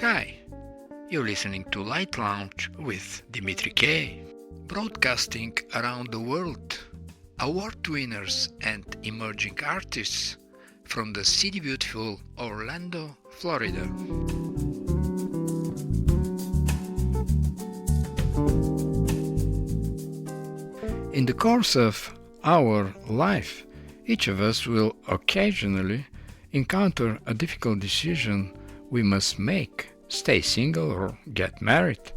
Hi, you're listening to Light Lounge with Dimitri K, broadcasting around the world, award winners and emerging artists from the city beautiful Orlando, Florida. In the course of our life, each of us will occasionally encounter a difficult decision we must make: stay single or get married,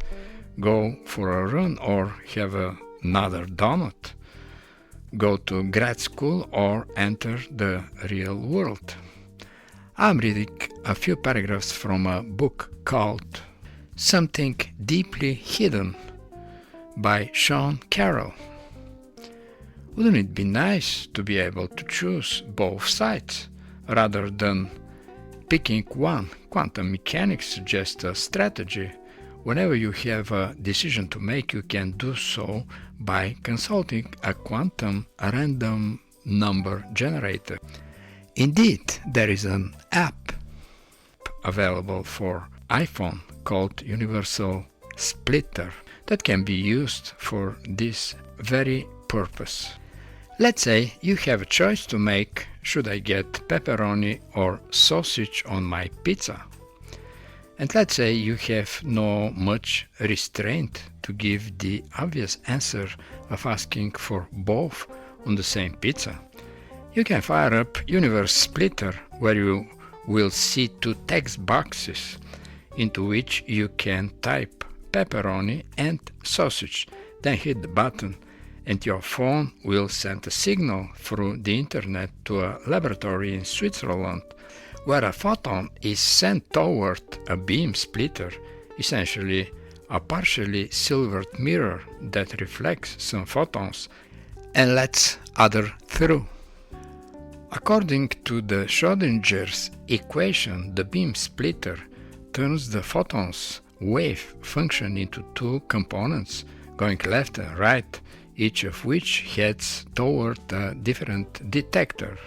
go for a run or have another donut, go to grad school or enter the real world. I'm reading a few paragraphs from a book called Something Deeply Hidden by Sean Carroll. Wouldn't it be nice to be able to choose both sides rather than picking one? Quantum mechanics suggests a strategy. Whenever you have a decision to make, you can do so by consulting a quantum random number generator. Indeed, there is an app available for iPhone called Universal Splitter that can be used for this very purpose. Let's say you have a choice to make: should I get pepperoni or sausage on my pizza? And let's say you have no much restraint to give the obvious answer of asking for both on the same pizza. You can fire up Universe Splitter, where you will see two text boxes into which you can type pepperoni and sausage, then hit the button, and your phone will send a signal through the internet to a laboratory in Switzerland, where a photon is sent toward a beam splitter, essentially a partially silvered mirror that reflects some photons and lets others through. According to the Schrödinger's equation, the beam splitter turns the photon's wave function into two components, going left and right, each of which heads toward a different detector.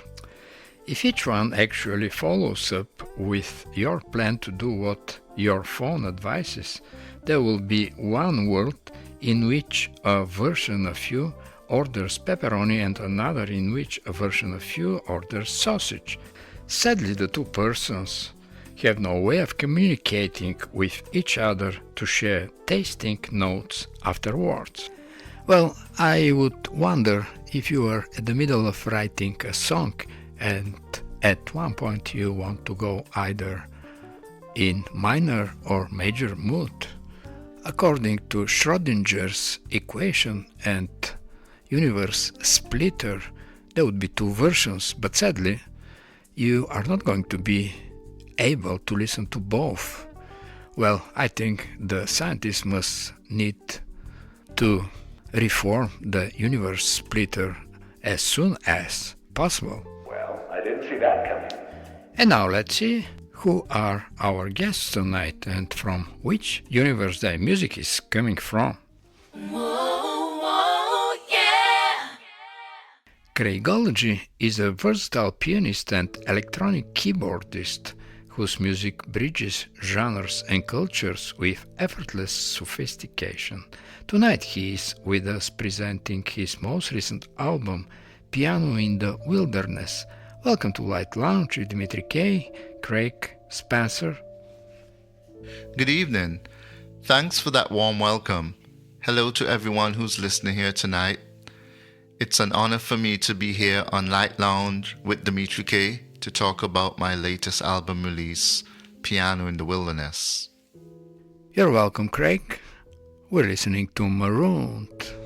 If each one actually follows up with your plan to do what your phone advises, there will be one world in which a version of you orders pepperoni and another in which a version of you orders sausage. Sadly, the two persons have no way of communicating with each other to share tasting notes afterwards. Well, I would wonder if you are in the middle of writing a song and at one point you want to go either in minor or major mood. According to Schrödinger's equation and Universe Splitter, there would be two versions, but sadly, you are not going to be able to listen to both. Well, I think the scientists must need to reform the Universe Splitter as soon as possible. Well, I didn't see that coming. And now let's see who are our guests tonight and from which universe their music is coming from. Whoa, whoa, yeah! Craicology is a versatile pianist and electronic keyboardist whose music bridges genres and cultures with effortless sophistication. Tonight he is with us presenting his most recent album, Piano in the Wilderness. Welcome to Light Lounge with Dimitri K, Craig, Spencer. Good evening. Thanks for that warm welcome. Hello to everyone who's listening here tonight. It's an honor for me to be here on Light Lounge with Dimitri K to talk about my latest album release, Piano in the Wilderness. You're welcome, Craig. We're listening to Marooned.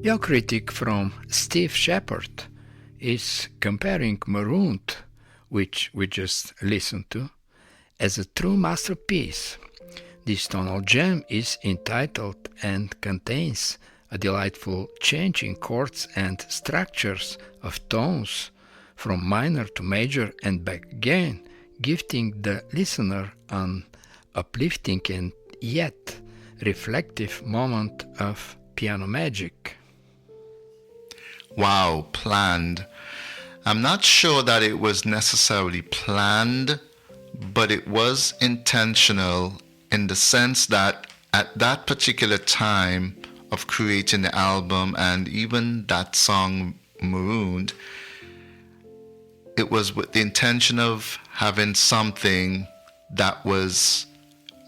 Your critic from Steve Shepard is comparing Marooned, which we just listened to, as a true masterpiece. This tonal gem is entitled and contains a delightful change in chords and structures of tones from minor to major and back again, gifting the listener an uplifting and yet reflective moment of piano magic. Wow, planned. I'm not sure that it was necessarily planned, but it was intentional in the sense that at that particular time of creating the album and even that song Marooned, it was with the intention of having something that was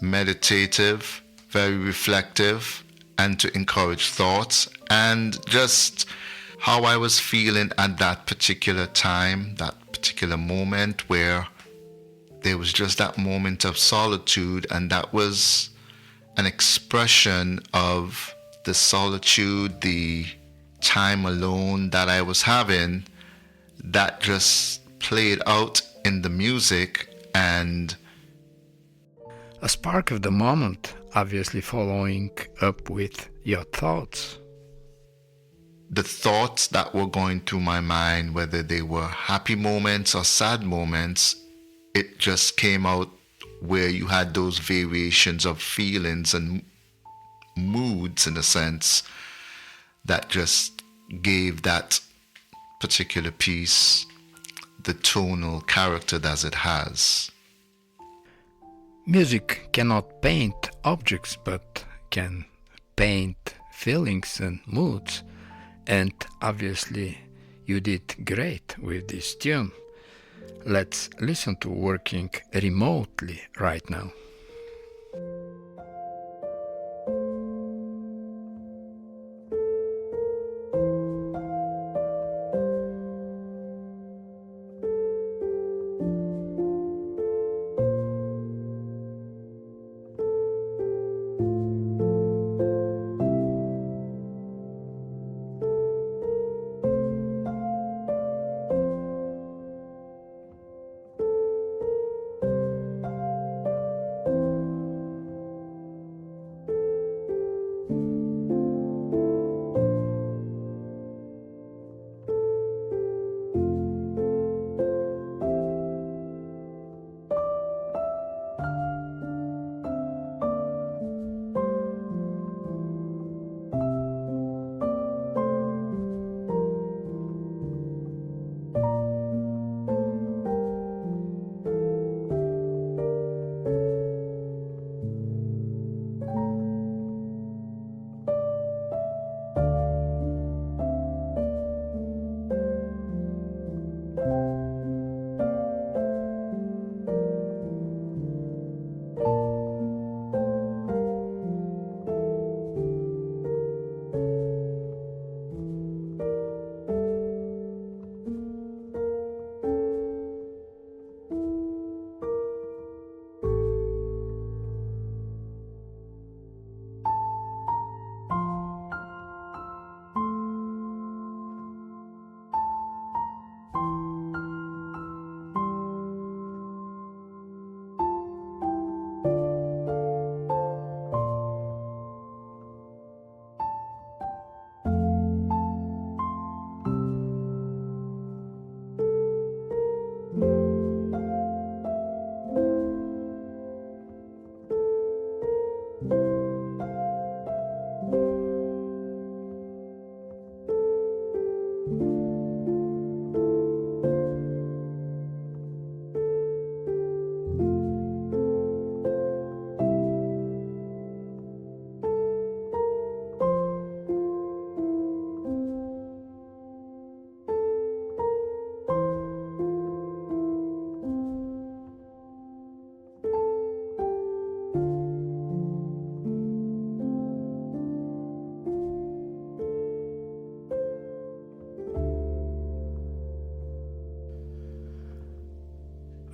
meditative, very reflective, and to encourage thoughts and just how I was feeling at that particular time, that particular moment where there was just that moment of solitude, and that was an expression of the solitude, the time alone that I was having, that just played out in the music. And a spark of the moment, obviously following up with your thoughts. The thoughts that were going through my mind, whether they were happy moments or sad moments, it just came out where you had those variations of feelings and moods, in a sense, that just gave that particular piece the tonal character that it has. Music cannot paint objects, but can paint feelings and moods. And obviously you did great with this tune. Let's listen to Working Remotely right now.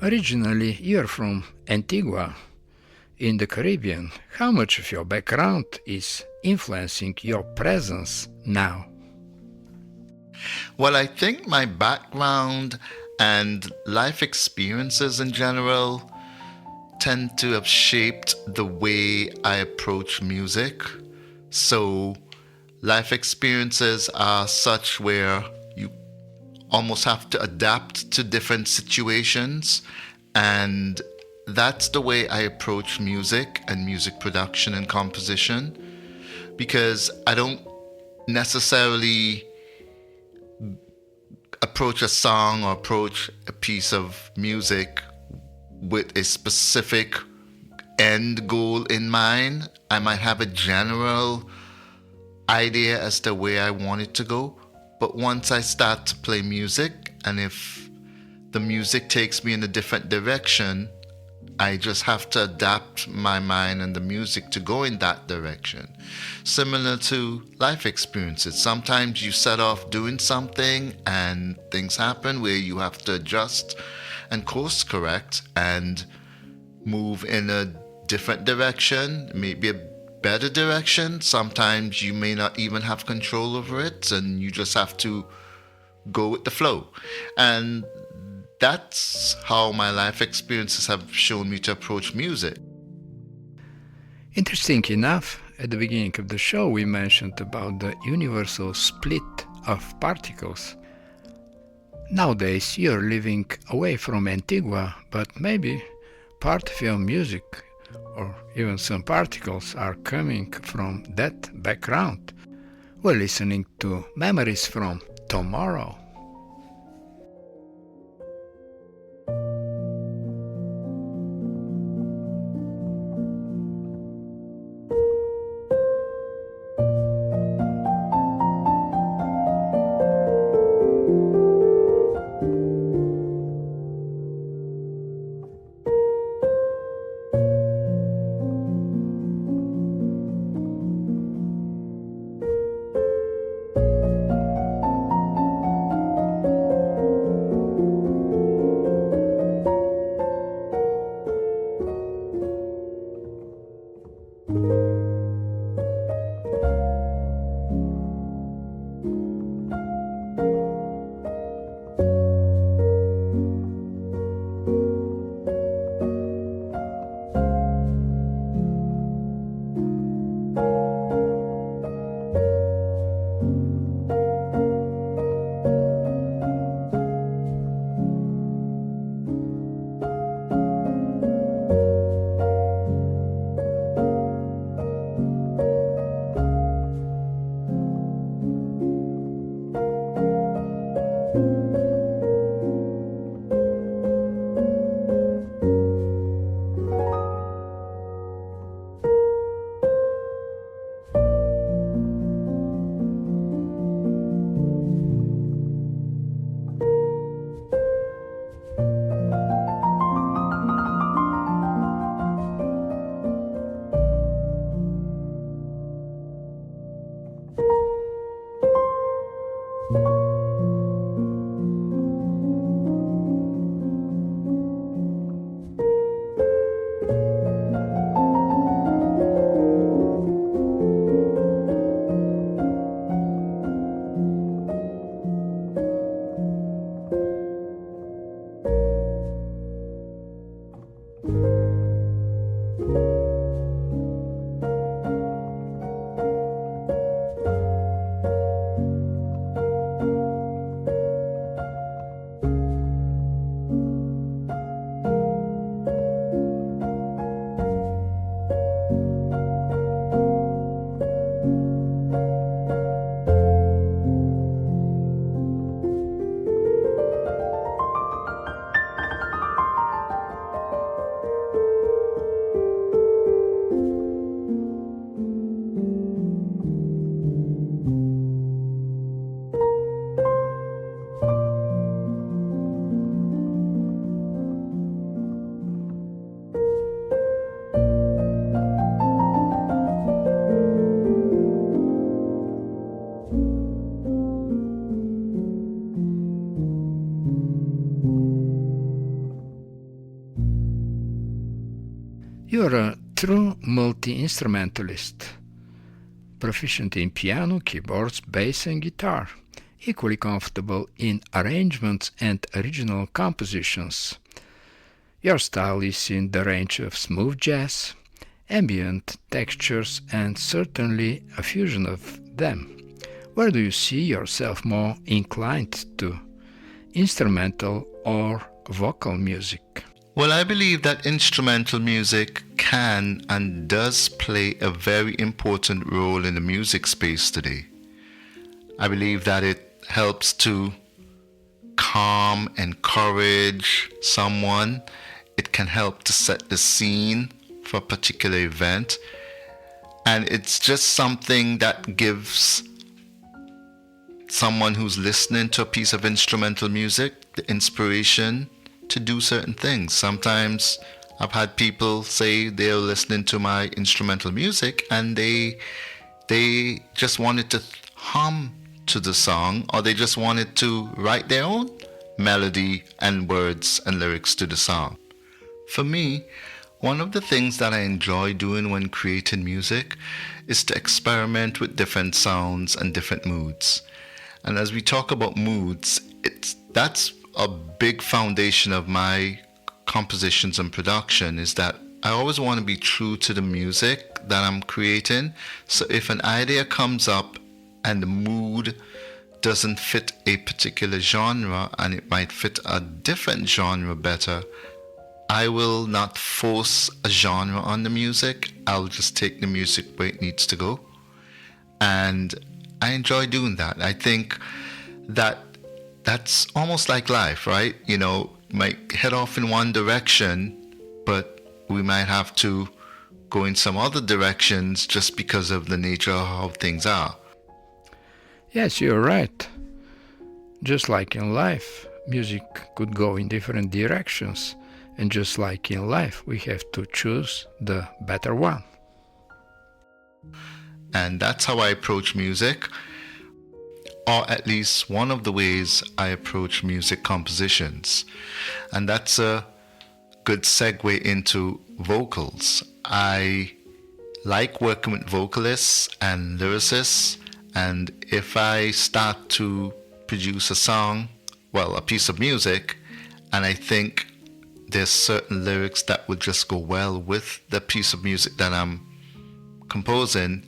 Originally, you're from Antigua, in the Caribbean. How much of your background is influencing your presence now? Well, I think my background and life experiences in general tend to have shaped the way I approach music. So, life experiences are such where you almost have to adapt to different situations, and that's the way I approach music and music production and composition, because I don't necessarily approach a song or approach a piece of music with a specific end goal in mind. I might have a general idea as to where I want it to go, but once I start to play music, and if the music takes me in a different direction, I just have to adapt my mind and the music to go in that direction. Similar to life experiences. Sometimes you set off doing something and things happen where you have to adjust and course correct and move in a different direction, maybe a better direction. Sometimes you may not even have control over it and you just have to go with the flow. And that's how my life experiences have shown me to approach music. Interesting enough, at the beginning of the show we mentioned about the universal split of particles. Nowadays you're living away from Antigua, but maybe part of your music or even some particles are coming from that background. We're listening to Memories from Tomorrow. You're a true multi-instrumentalist, proficient in piano, keyboards, bass and guitar. equally comfortable in arrangements and original compositions. Your style is in the range of smooth jazz, ambient textures, and certainly a fusion of them. Where do you see yourself more inclined to? Instrumental or vocal music? Well, I believe that instrumental music can and does play a very important role in the music space today. I believe that it helps to calm, encourage someone. It can help to set the scene for a particular event. And it's just something that gives someone who's listening to a piece of instrumental music the inspiration to do certain things. Sometimes I've had people say they're listening to my instrumental music and they just wanted to hum to the song, or they just wanted to write their own melody and words and lyrics to the song. For me, one of the things that I enjoy doing when creating music is to experiment with different sounds and different moods. And as we talk about moods, that's a big foundation of my compositions and production, is that I always want to be true to the music that I'm creating. So if an idea comes up and the mood doesn't fit a particular genre and it might fit a different genre better, I will not force a genre on the music. I'll just take the music where it needs to go. And I enjoy doing that. I think that that's almost like life, right? You know, might head off in one direction, but we might have to go in some other directions just because of the nature of how things are. Yes, you're right. Just like in life, music could go in different directions, and just like in life, we have to choose the better one. And that's how I approach music, or at least one of the ways I approach music compositions. And that's a good segue into vocals. I like working with vocalists and lyricists, and if I start to produce a song, well, a piece of music, and I think there's certain lyrics that would just go well with the piece of music that I'm composing,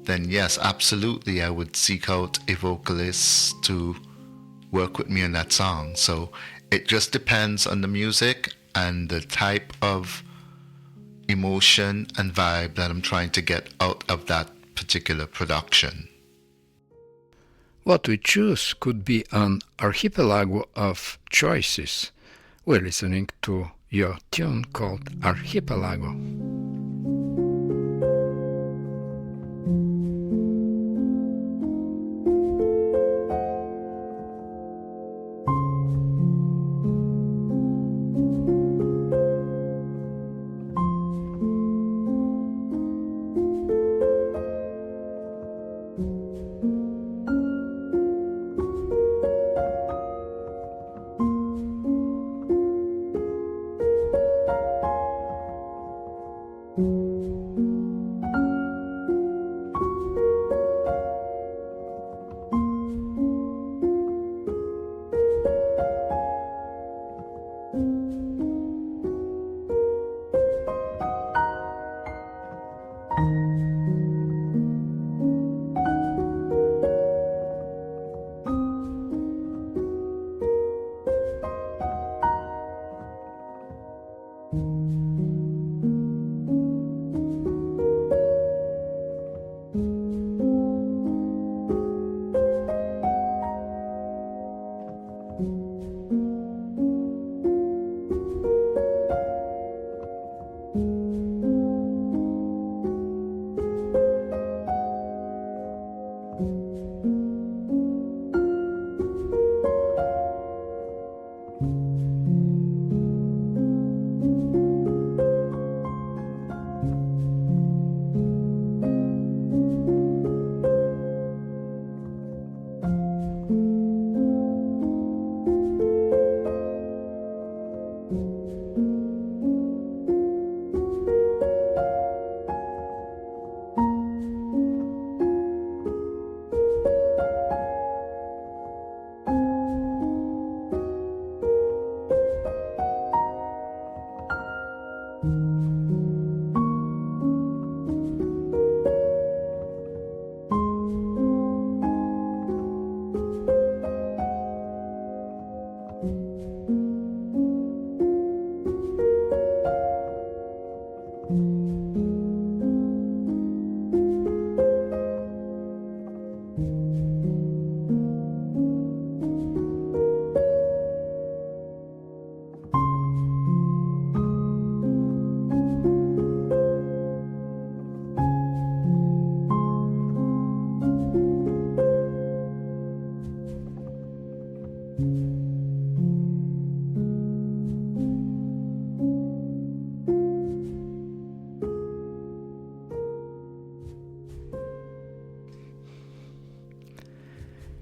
then yes, absolutely, I would seek out a vocalist to work with me on that song. So it just depends on the music and the type of emotion and vibe that I'm trying to get out of that particular production. What we choose could be an archipelago of choices. We're listening to your tune called Archipelago.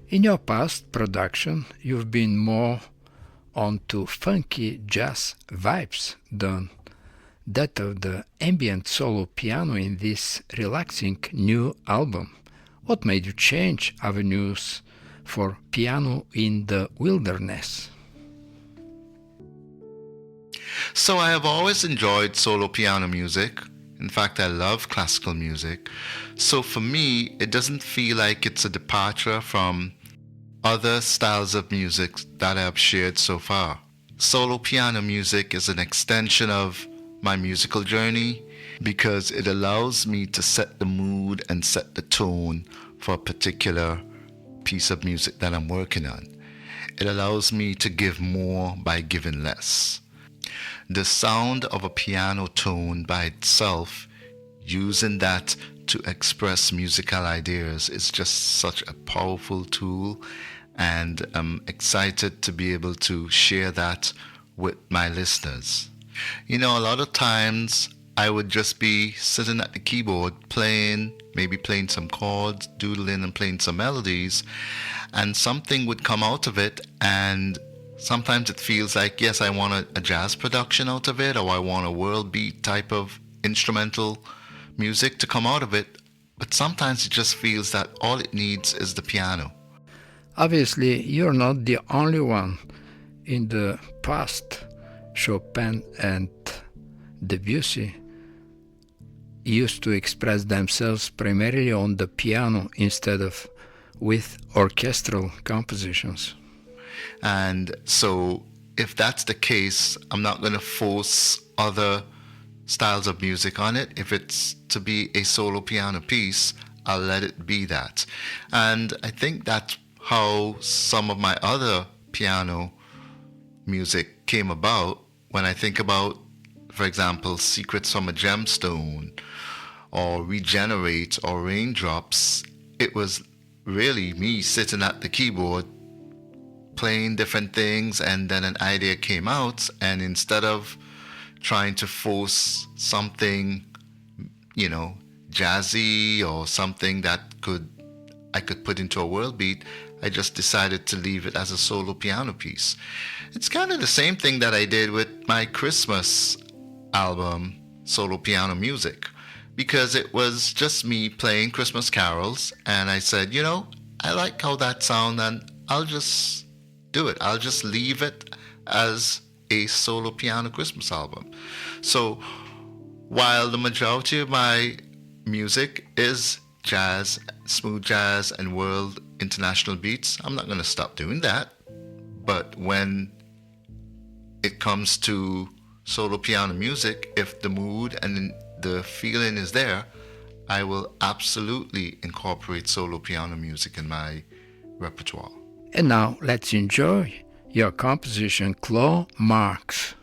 In your past production, you've been more onto funky jazz vibes than that of the ambient solo piano in this relaxing new album. What made you change avenues for piano in the wilderness? So I have always enjoyed solo piano music. In fact, I love classical music. So for me, it doesn't feel like it's a departure from other styles of music that I have shared so far. Solo piano music is an extension of my musical journey because it allows me to set the mood and set the tone for a particular piece of music that I'm working on. It allows me to give more by giving less. The sound of a piano tone by itself, using that to express musical ideas, is just such a powerful tool, and I'm excited to be able to share that with my listeners. You know, a lot of times I would just be sitting at the keyboard playing, maybe playing some chords, doodling and playing some melodies, and something would come out of it, and sometimes it feels like, yes, I want a jazz production out of it, or I want a world beat type of instrumental music to come out of it, but sometimes it just feels that all it needs is the piano. Obviously, you're not the only one. In the past, Chopin and Debussy used to express themselves primarily on the piano instead of with orchestral compositions. And so if that's the case, I'm not going to force other styles of music on it. If it's to be a solo piano piece, I'll let it be that. And I think that's how some of my other piano music came about. When I think about, for example, Secrets from a Gemstone or Regenerate or Raindrops, it was really me sitting at the keyboard playing different things, and then an idea came out, and instead of trying to force something, you know, jazzy or something that I could put into a world beat, I just decided to leave it as a solo piano piece. It's kind of the same thing that I did with my Christmas album, Solo Piano Music, because it was just me playing Christmas carols, and I said, you know, I like how that sounds, and I'll just do it. I'll just leave it as a solo piano Christmas album. So while the majority of my music is jazz, smooth jazz, and world international beats, I'm not going to stop doing that. But when it comes to solo piano music, if the mood and the feeling is there, I will absolutely incorporate solo piano music in my repertoire. And now let's enjoy your composition Claw Marks.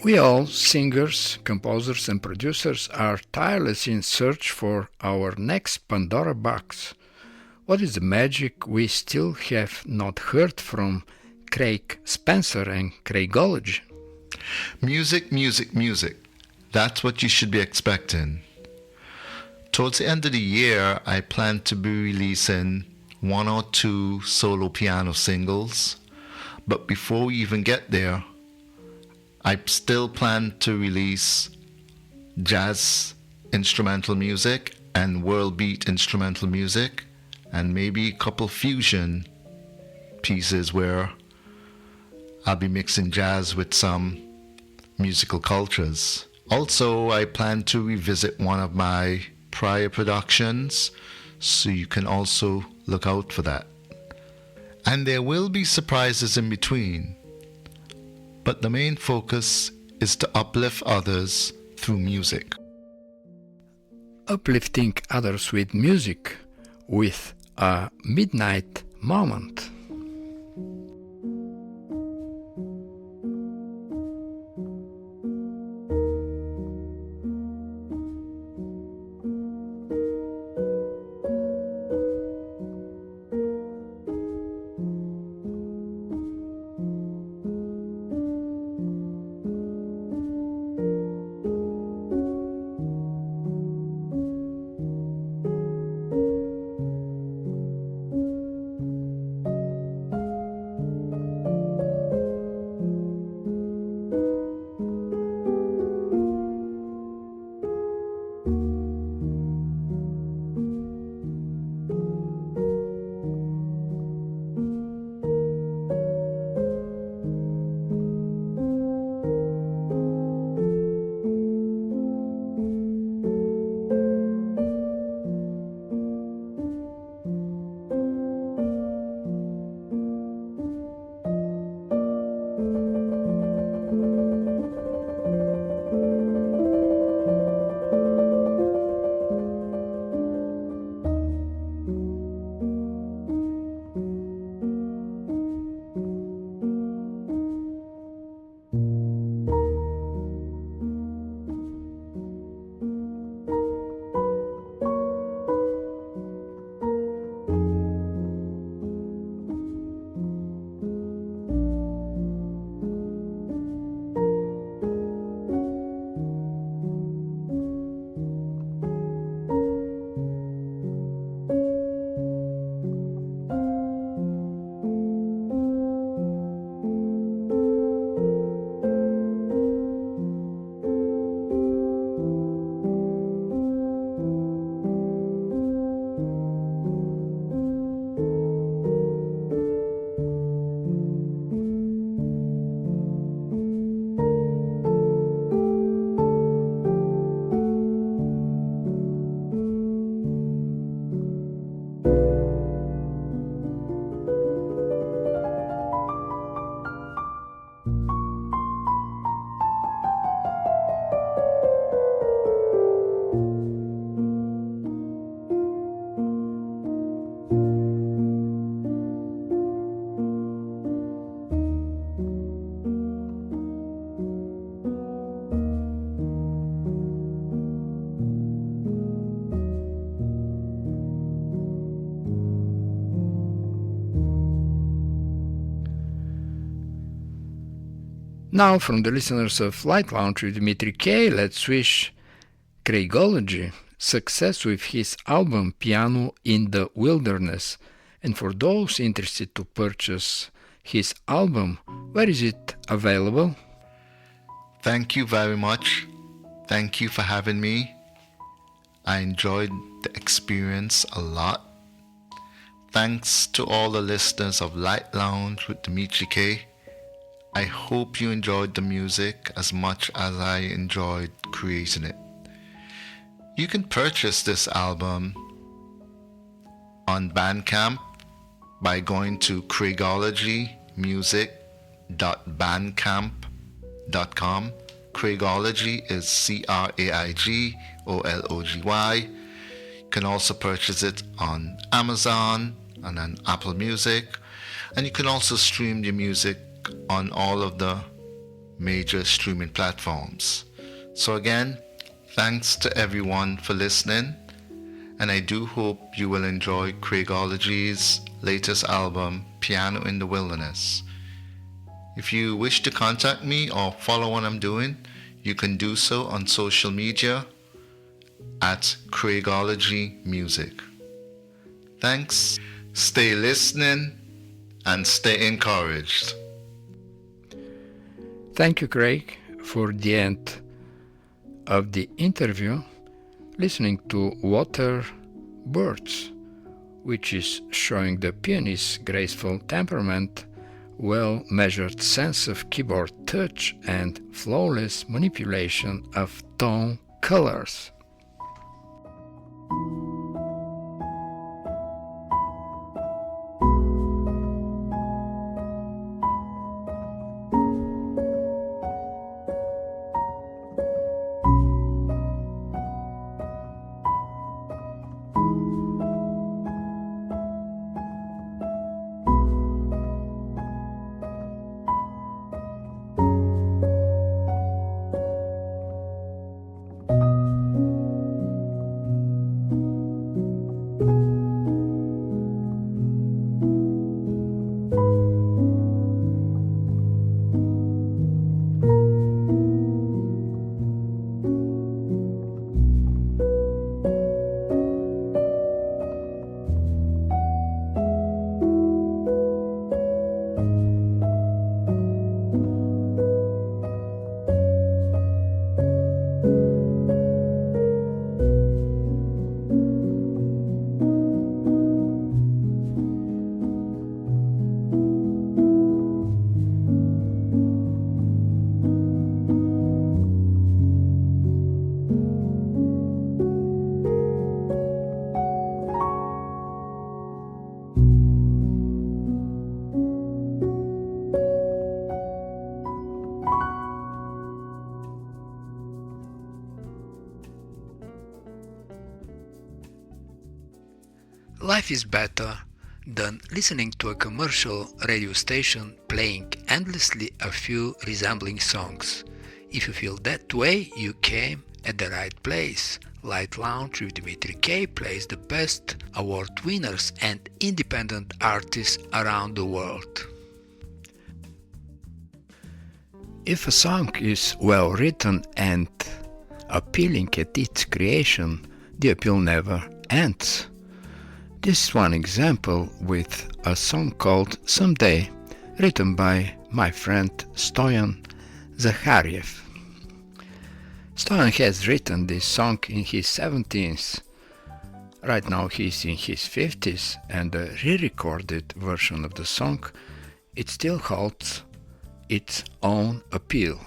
We all, singers, composers, and producers, are tireless in search for our next Pandora box. What is the magic we still have not heard from Craig Spencer and Craicology? Music, music, music. That's what you should be expecting. Towards the end of the year, I plan to be releasing 1 or 2 solo piano singles. But before we even get there, I still plan to release jazz instrumental music and world beat instrumental music, and maybe a couple fusion pieces where I'll be mixing jazz with some musical cultures. Also, I plan to revisit one of my prior productions, so you can also look out for that. And there will be surprises in between. But the main focus is to uplift others through music. Uplifting others with music, with a midnight moment. Now, from the listeners of Light Lounge with Dimitri K, let's wish Craicology success with his album Piano in the Wilderness. And for those interested to purchase his album, where is it available? Thank you very much. Thank you for having me. I enjoyed the experience a lot. Thanks to all the listeners of Light Lounge with Dimitri K. I hope you enjoyed the music as much as I enjoyed creating it. You can purchase this album on Bandcamp by going to craicologymusic.bandcamp.com. Craicology is Craigology. You can also purchase it on Amazon and on Apple Music, and you can also stream the music on all of the major streaming platforms. So again, thanks to everyone for listening, and I do hope you will enjoy Craicology's latest album, Piano in the Wilderness. If you wish to contact me or follow what I'm doing, you can do so on social media at Craicology Music. Thanks, stay listening, and stay encouraged. Thank you, Craig, for the end of the interview, listening to Water Birds, which is showing the pianist's graceful temperament, well-measured sense of keyboard touch, and flawless manipulation of tone colors. Life is better than listening to a commercial radio station playing endlessly a few resembling songs. If you feel that way, you came at the right place. Light Lounge with Dimitri K plays the best award winners and independent artists around the world. If a song is well written and appealing at its creation, the appeal never ends. This is one example with a song called Someday, written by my friend Stoyan Zahariev. Stoyan has written this song in his 70s. Right now he's in his 50s, and the re-recorded version of the song, it still holds its own appeal.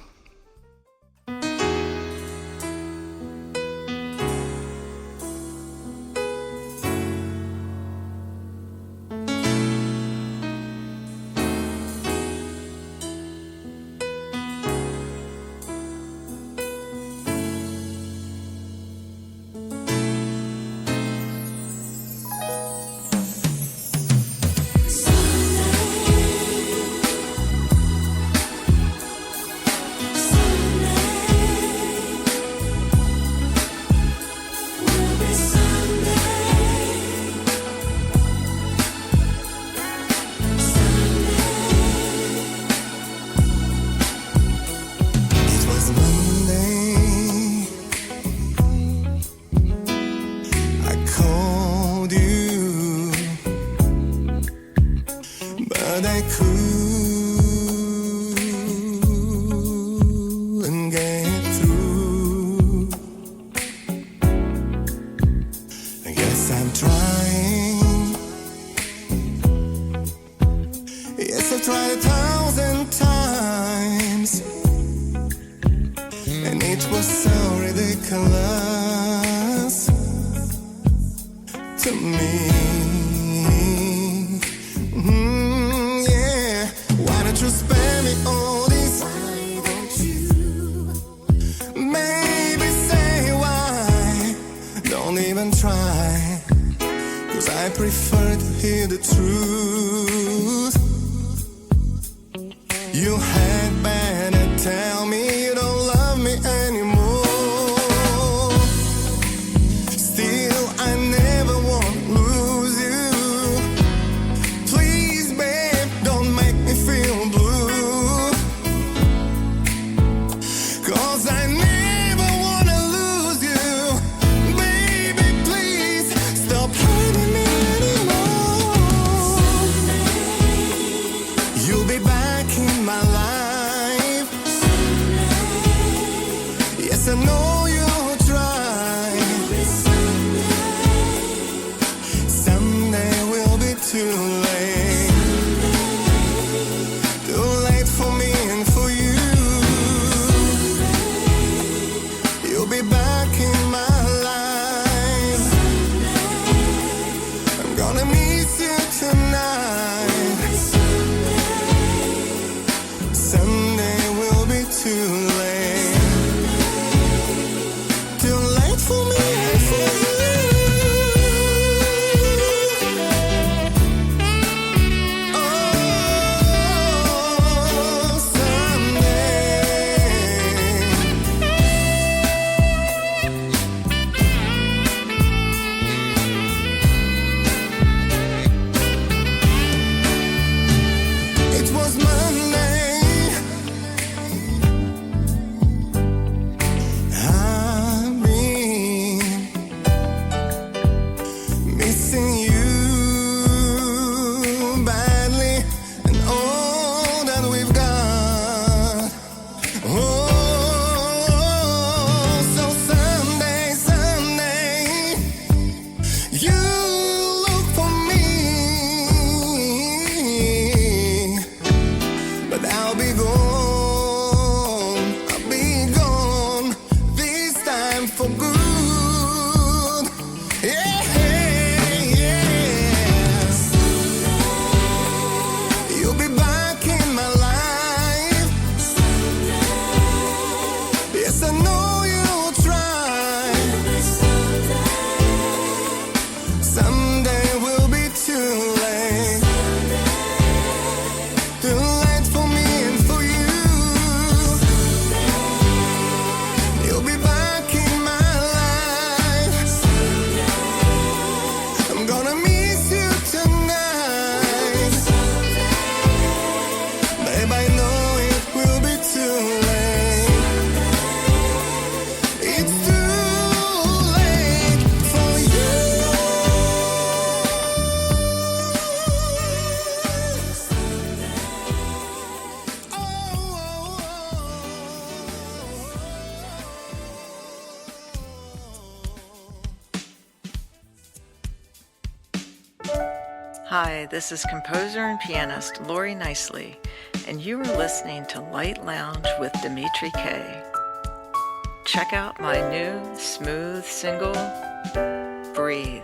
You had better tell 'Cause I never wanna lose you. Baby, please stop hurting me anymore. You'll be back in my life. Yes, I know you'll try. Someday will be too late. Too late for me and for you. You'll be back in my life. I'm gonna miss you tonight. Someday will be too late. Too late for me and for you. Oh, someday. It was Monday. I've been missing you badly, and all that we've got. Oh, so someday, you look for me, but I'll be gone. I'll be gone this time for good. Yeah, yes. You'll be back in my life. Yes, I know you'll try. Someday will be too late. Too late for me and for you. You'll be back in my life. I'm gonna miss you tonight. Babe, I know it will be too late. It's too late for you. Hi, this is composer and pianist Lori Nicely, and you are listening to Light Lounge with Dimitri K. Check out my new smooth single, Breathe.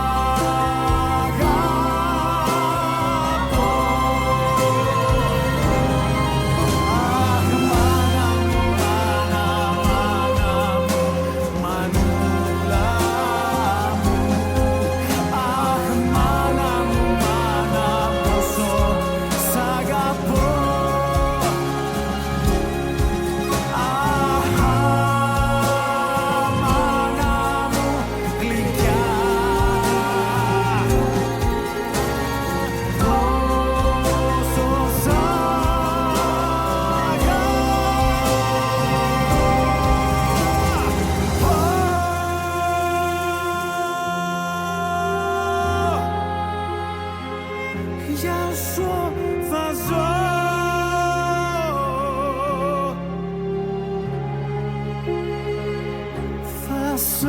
to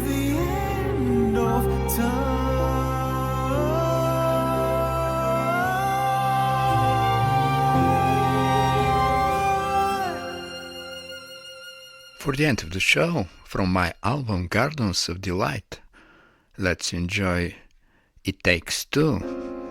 the end of time. For the end of the show, from my album Gardens of Delight, let's enjoy It Takes Two.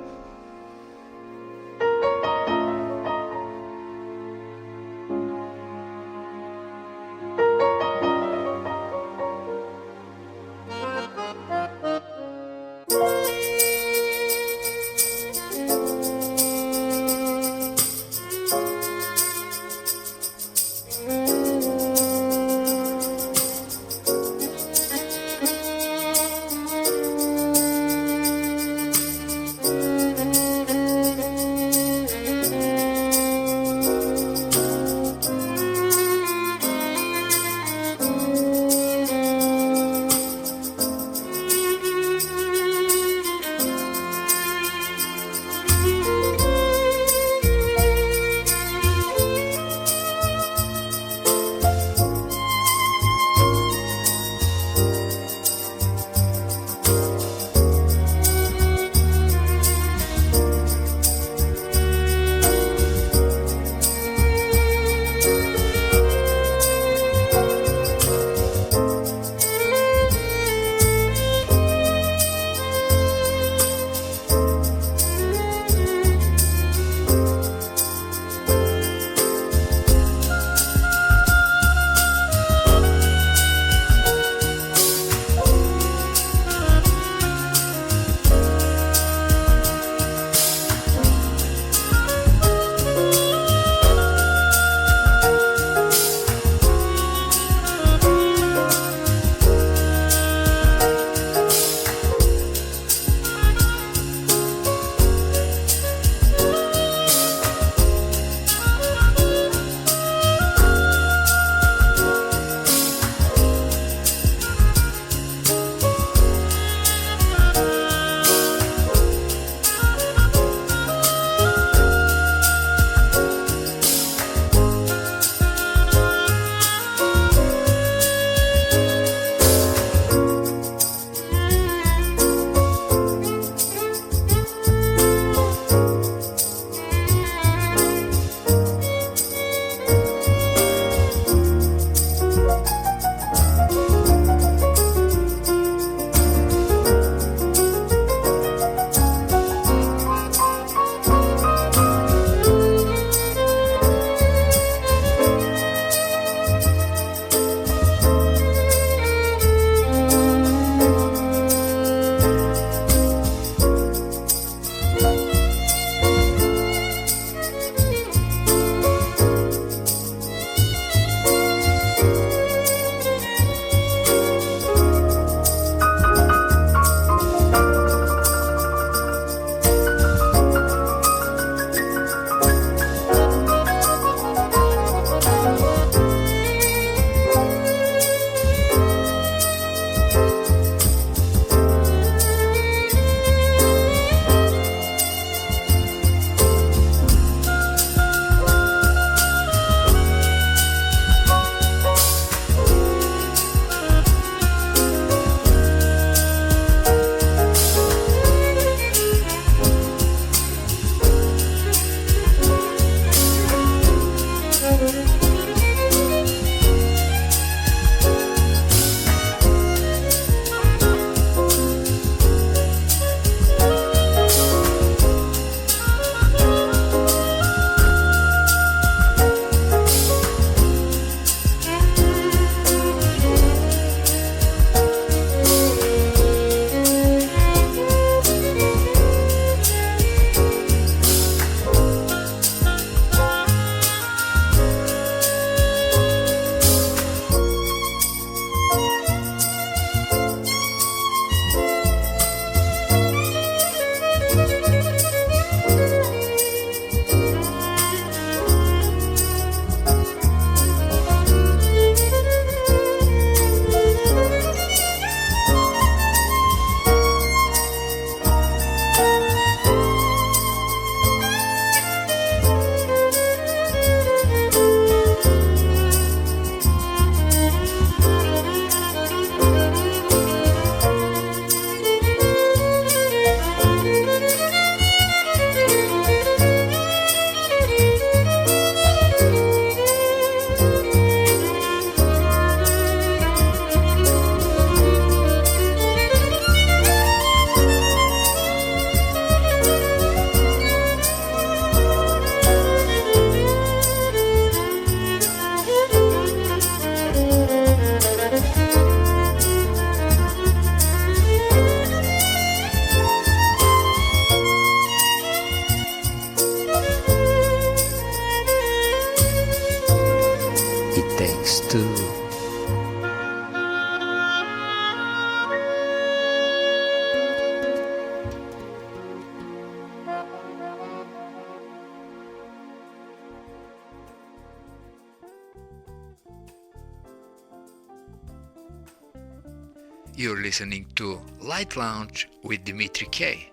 You're listening to Light Lounge with Dimitri K.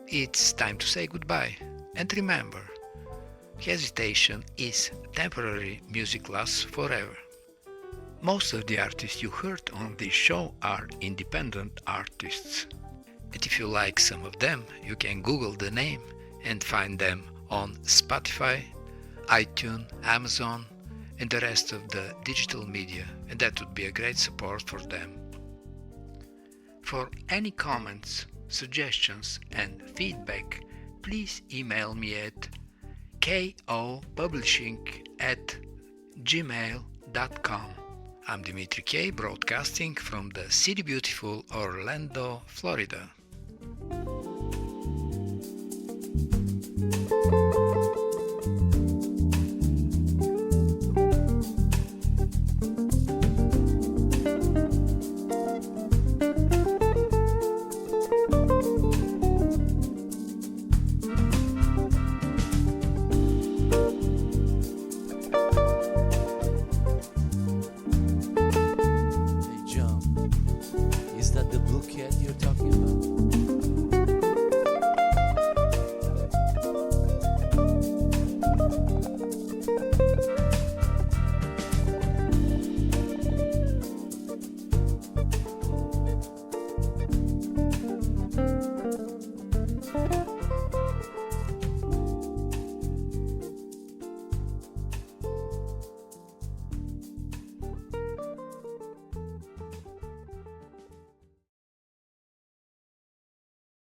It's time to say goodbye. And remember, hesitation is temporary, music lasts forever. Most of the artists you heard on this show are independent artists. And if you like some of them, you can Google the name and find them on Spotify, iTunes, Amazon, and the rest of the digital media, and that would be a great support for them. For any comments, suggestions, and feedback, please email me at kopublishing@gmail.com. I'm Dimitri K, broadcasting from the city beautiful Orlando, Florida.